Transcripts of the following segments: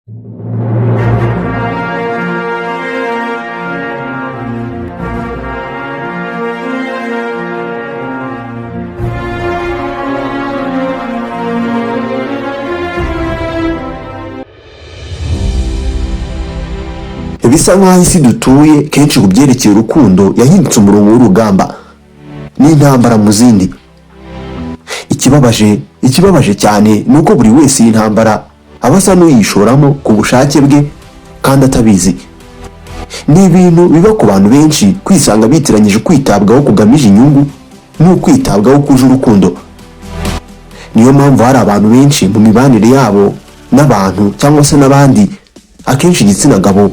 Bisa nkaho isi dutuye kenshi kubyerekeye urukundo yahindutse umurongo w'urugamba n'intambara mu zindi. Ikibabaje cyane nuko buri wese y'intambara abasa n'uyishoramo ku bushake bwe kandi atabizi. Ni ibintu biba ku bantu benshi kwisanga bitiranyije kwitabwaho kugamije inyungu n'ukwitabwaho kuje urukundo. Niyo mpamvu hari abantu benshi mu mibanire yabo n'abantu cyangwa se n'abandi, akenshi igitsina gabo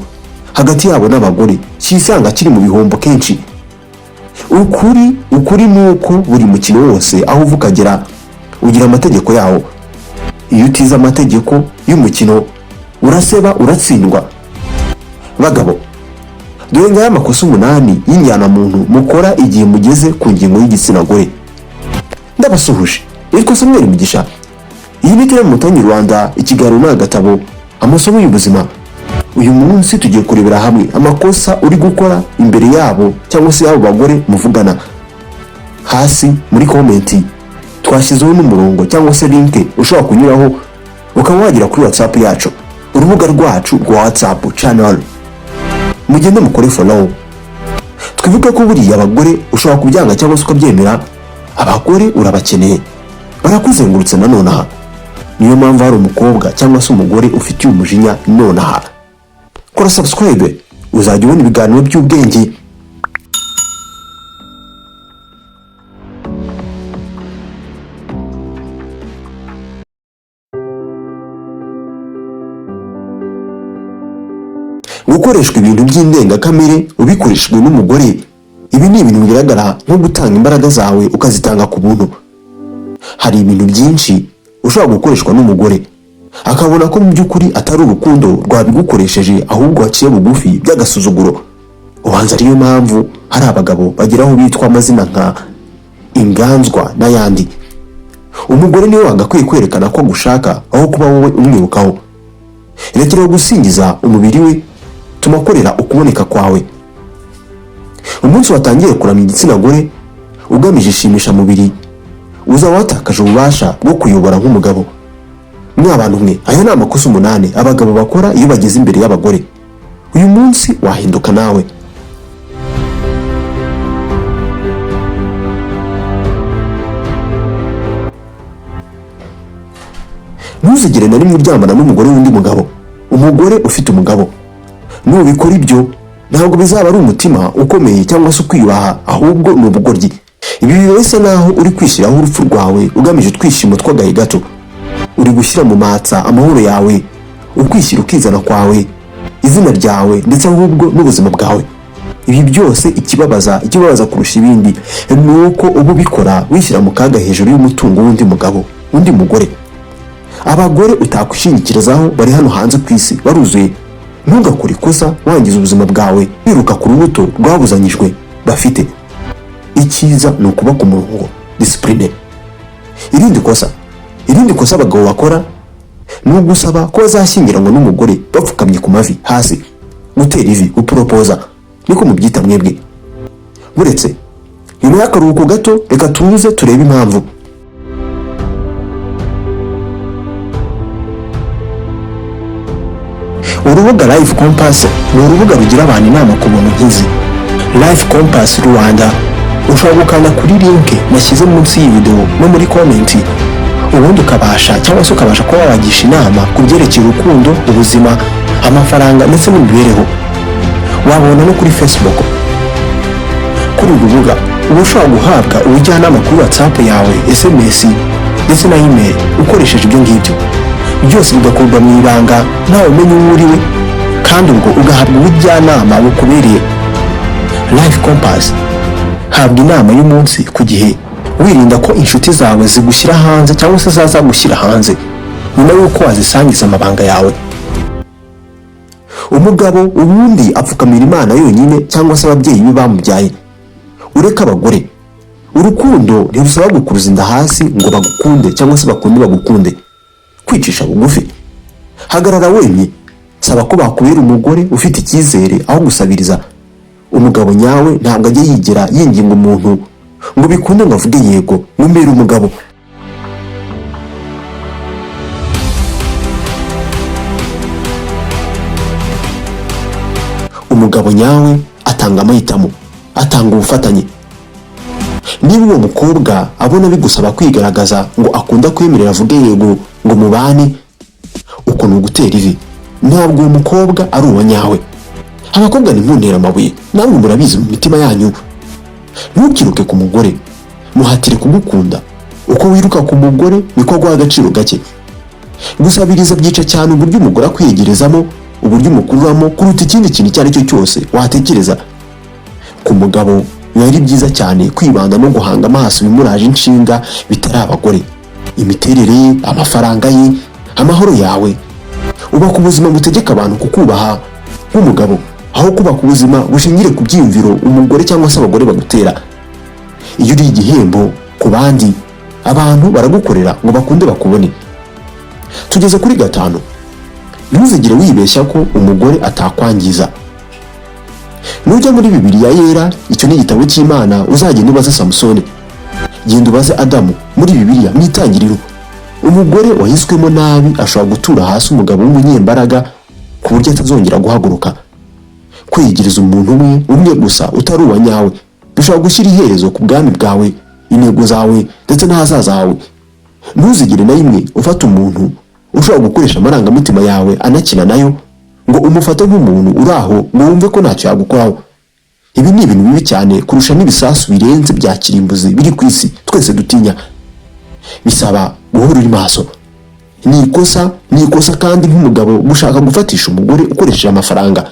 hagati yabo n'abagore cyisanga kiri mu bihombo kenshi. Ukuri nuko buri mukino wose aho uvukagera ugira amategeko yawo. Iyo utiza amategeko y'umukino uraseba, uratsindwa. Bagabo, dore ngaya amakosa 8 y'injyana muntu mukora igihe mugeze ku ngingo y'igitsina gore. Ndabasuhuje, ariko Samuel Mugisha. Iyi ni mu Rwanda, ikiganiro n'agatabo amasomo y'ubuzima. Uyu munsi tugiye kurebera hamwe amakosa uri gukora imbere yabo cyangwa se yabo bagore muvugana. Hasi muri comment twashyizeho n'umurongo cyangwa se link ushobora kunyuraho ukaba wagira kuri WhatsApp yacu, urubuga rwacu rwa WhatsApp channel. Mugende mukore follow. Twivuga ko buri abagore ushobora kubyanga cyangwa se ukabyemera, abagore urabakeneye, barakuzengurutse nanonaha. Niyo mpamvu hari umukobwa cyangwa se umugore ufitiye umujinya nonaha. Kora subscribe uzajya ubona ibiganiro by'ubwenge. Gukoreshwa ibintu by'indengakamere ubikoreshejwe n'umugore, ibi ni ibintu bigaragara nko gutanga imbaraga zawe ukazitanga ku buntu. Hari ibintu byinshi ushobora gukoreshwa n'umugore akabona ko mu by'ukuri atari urukundo rwabigukoresheje, ahubwo haciye bugufi by'agasuzuguro. Ubanza ariyo mpamvu hari abagabo bageraho bitwa amazina nka inganzwa n'ayandi. Umugore niwe wagakwiye kwerekana ko gushaka aho kuba wowe umwibukaho. Rekera gusingiza umubiri we, tumakorera ukuboneka kwawe. Umunsi watangiye kuramya igitsina gore ugamije ishimisha mubiri, uza watakaje ububasha bwo kuyobora nk'umugabo. Abantu mwe, aya ni amakosa 8 abagabo bakora iyo bageze imbere y'abagore. Uyu munsi wahinduka nawe. Ntuzigere na rimwe uryamana n'umugore w'undi mugabo. Umugore ufite umugabo, nubikora ibyo ntabwo bizaba ari umutima ukomeye cyangwa se ukwiyubaha, ahubwo ni ubugoryi. Ibi birasa naho uri kwishyiraho urupfu rwawe ugamije twishimo twagaye gato. Uri gushyira mu matsa amahoro yawe, ukwishyira ukizana kwawe, izina ryawe ndetse ahubwo n'ubuzima bwawe. Ibi byose ikibabaza kurusha ibindi nuko ubu bikora wishyira mu kaga hejuru y'umutungo w'undi mugabo, undi mugore. Abagore utakwishingikirizaho bari hano hanze ku isi baruzuye. Ntugakore ikosa wangiza ubuzima bwawe biruka ku rubuto rwabuzanyijwe bafite. Icyiza ni ukuba ku murongo, discipline. Irindi kosa abagabo bakora ni ugusaba ko bazashyingiranwa n'umugore bapfukamye ku mavi hasi, gutera ivi, guporopoza, niko mubyita mwebwe. Buretse nyuma y'akaruhuko gato reka tuze turebe impamvu. Urubuga Life Compass ni urubuga rugira abantu inama ku buntu nk'izi. Life Compass Rwanda, ushobora gukanda kuri link nashyize munsi y'iyi video no muri comment, ubundi ukabasha kuba wagisha inama ku byerekeye urukundo, ubuzima, amafaranga ndetse n'imibereho. Wabona no kuri Facebook. Kuri Urubuga uba ushobora guhabwa ubujyanama kuri WhatsApp yawe, SMS ndetse na email ukoresheje ibyo ngibyo. Byose bigakorwa mu ibanga ntawe umenya uwo uriwe, kandi ubwo ugahabwa ubujyanama bukubereye. Life Compass, habwa inama y'umunsi ku gihe, wirinda ko inshuti zawe zigushyira hanze cyangwa se zazagushyira hanze nyuma y'uko wazisangiza amabanga yawe. Umugabo ubundi apfukamira Imana yonyine cyangwa se ababyeyi be bamubyaye. Ureka abagore. Urukundo ntirusaba gukuruza inda hasi ngo bagukunde cyangwa se bakunde bagukunde. Kwicisha bugufi. Hagarara wemye saba ko bakubera umugore ufite icyizere aho gusabiriza. Umugabo nyawe ntabwo ajya yigera yinginga umuntu ngo bikunde ngo avuge yego mumbere umugabo. Umugabo nyawe atanga amahitamo, atanga ubufatanye. Niba uwo mukobwa abona bigusaba kwigaragaza ngo akunda kwemerera avuge yego ngo mubane, uko ni ugutera ivi. Ntabwo uwo mukobwa ari uwa nyawe. Abakobwa ni muntera amabuye, namwe murabizi mu mitima yanyu. Ntukiruke ku mugore, muhatire kugukunda. Uko wiruka ku mugore niko guha agaciro gake. Gusabiriza byica cyane uburyo umugore akwiyegerezamo, uburyo umukururamo kuruta ikindi kintu icyo ari cyo cyose watekereza. Ku mugabo biba ari byiza cyane kwibanda no guhanga amaso bimuraje inshinga bitari abagore. Imiterere ye, amafaranga ye, amahoro yawe. Ubaka ubuzima butegeka abantu kukubaha nk'umugabo, aho kubaka ubuzima bushingire ku byiyumviro umugore cyangwa se abagore bagutera. Iyo uri igihembo ku bandi, abantu baragukorera ngo bakunde bakubone. Tugeze kuri 5. Ntuzigire wibeshya ko umugore atakwangiza. Nujya muri Bibiliya yera, icyo ni igitabo cy'Imana, uzagenda ubaze Samusoni, genda ubaze Adamu. Muri Bibiliya mu Itangiriro, umugore wahiswemo nabi ashobora gutura hasi umugabo w'umunyembaraga ku buryo atazongera guhaguruka. Kwiyegereza umuntu umwe gusa utari uwa nyawe bishobora gushyira iherezo ku bwami bwawe, intego zawe ndetse n'ahazaza hawe. Ntuzigire na rimwe ufata umuntu ushobora gukoresha amarangamutima yawe anakina nayo ngo umufate nk'umuntu uraho ngo wumve ko ntacyo yagukoraho. Ibi ni ibintu bibi cyane kurusha n'ibisasu birenze bya kirimbuzi biri ku isi twese dutinya. Bisaba guhora uri maso. Ni ikosa kandi nk'umugabo gushaka gufatisha umugore ukoresheje amafaranga.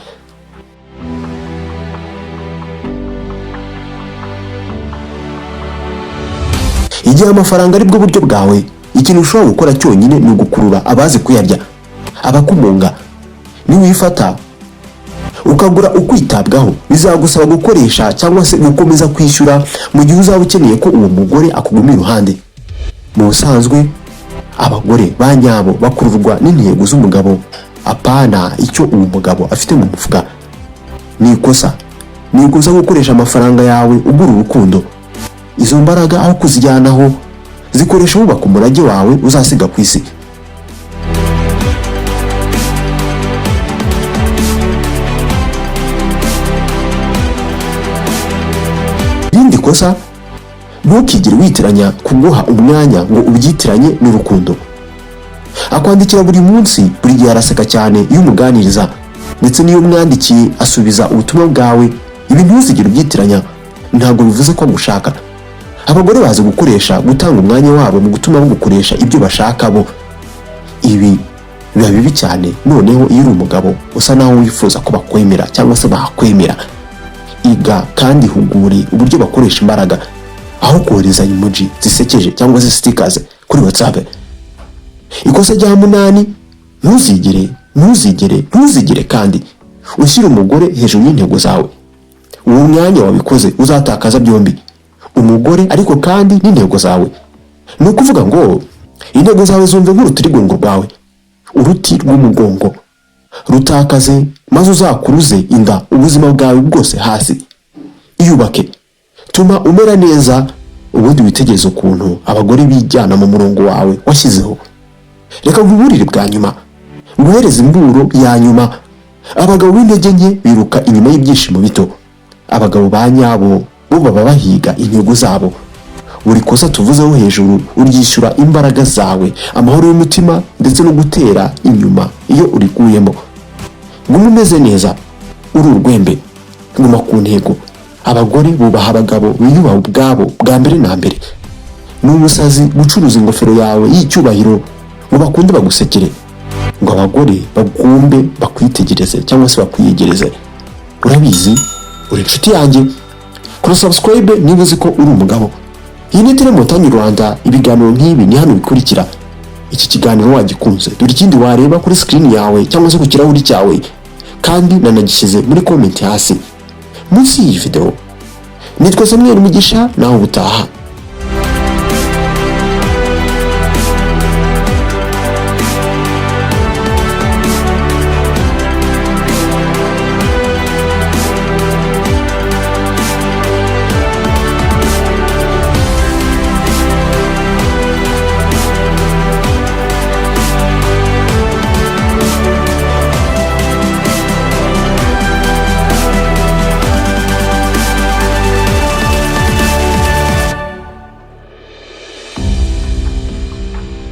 Igihe amafaranga ari bwo buryo bwawe, ikintu ushobora gukora cyonyine ni ugukurura abazi kuyarya, abakumunga. Niwifata ukagura ukwitabwaho, bizagusaba gukoresha cyangwa se gukomeza kwishyura mu gihe uzaba ukeneye ko uwo mugore akuguma iruhande. Mu busanzwe abagore ba nyabo bakururwa n'intego z'umugabo, apana icyo uwo mugabo afite mu mufuka. Ni ikosa gukoresha amafaranga yawe ugura urukundo. Izo mbaraga aho kuzijyanaho, zikoresha wubaka umurage wawe uzasiga ku isi. Irindi kosa, ntukigire witiranya kuguha umwanya ngo ubyitiranye n'urukundo. Akwandikira buri munsi, buri gihe araseka cyane iyo umuganiriza, ndetse n'iyo umwandikiye asubiza ubutumwa bwawe. Ibi ntuzigire ubyitiranya, ntabwo bivuze ko agushaka. Abagore bazi gukoresha gutanga umwanya wabo mu gutuma bagukoresha ibyo bashaka bo. Ibi biba bibi cyane. Noneho iyo uri umugabo usa naho wifuza ko bakwemera cyangwa se bakwemera, iga kandi hugure uburyo bakoresha imbaraga, aho kohereza emoji zisekeje cyangwa se stickers kuri WhatsApp. Ikosa rya 8, ntuzigere kandi ushyira umugore hejuru y'intego zawe. Uwo mwanya wabikoze uzatakaza byombi, umugore ariko kandi n'intego zawe. Ni ukuvuga ngo intego zawe zumve nk'urutirigongo rwawe, uruti rw'umugongo. Rutakaze maze uzakuruze inda ubuzima bwawe bwose hasi. Iyubake, tuma umera neza, ubundi witegereze ukuntu abagore bijyana mu murongo wawe washyizeho. Reka nkuburire bwa nyuma, nguhereze imburo ya nyuma. Abagabo b'intege nke biruka inyuma y'ibyishimo bito. Abagabo ba nyabo bo baba bahiga intego zabo. Buri kosa tuvuzeho hejuru uryishyura imbaraga zawe, amahoro y'umutima ndetse no gutera inyuma iyo urikuyemo. Guma umeze neza, uri urwembe, guma ku ntego. Abagore bubaha abagabo biyubaha ubwabo bwa mbere na mbere. Ni umusazi gucuruza ingofero yawe y'icyubahiro ngo bakunde bagusekere, ngo abagore bagumbe bakwitegereze cyangwa se bakwiyegereze. Urabizi, uri inshuti yanjye. Kora subscribe niba uzi ko uri umugabo. Iyi ni Montagne Rwanda, ibiganiro nk'ibi ni hano bikurikira. Iki kiganiro wagikunze, dore ikindi wareba kuri screen yawe cyangwa se ku kirahuri cyawe, kandi nanagishyize muri comment hasi munsi y'iyi video. Nitwa Mugisha, naho ubutaha.